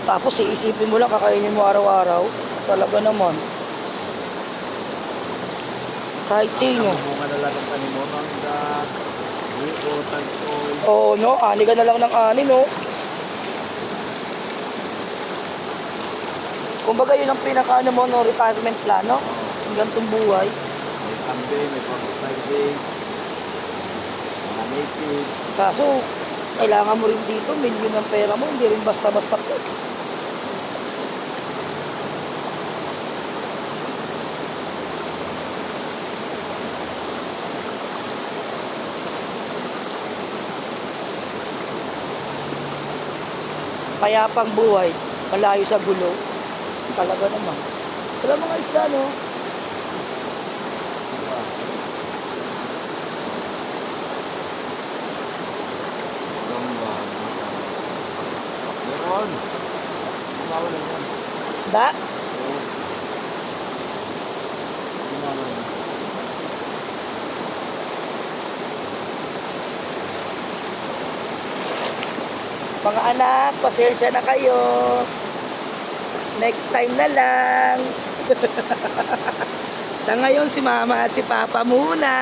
Tapos iisipin mo lang, kakainin mo araw-araw. Talaga naman. Kahit sino. Bunga na lang ang tanim mo, mangga, buko, tagpoy. Oo, no? Ani ka na lang ng ani, no? Kumbaga yun ang pinaka-ano mo, no? Retirement plano. Ang gantong buhay. May kambing, may 45 days. Mga native. Kaso, kailangan mo rin dito, milyon ng pera mo, hindi rin basta-basta to. Payapang buhay, malayo sa gulo. Talaga naman. Wala mga isda, no? Meron. Sumawa lang yan. Isda? Sumawa lang. Mga anak, pasensya na kayo. Next time na lang. Sa ngayon, si mama at si papa muna.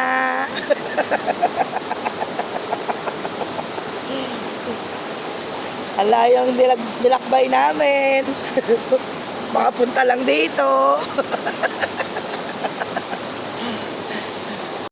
Ala yung nilakbay namin. Makapunta lang dito.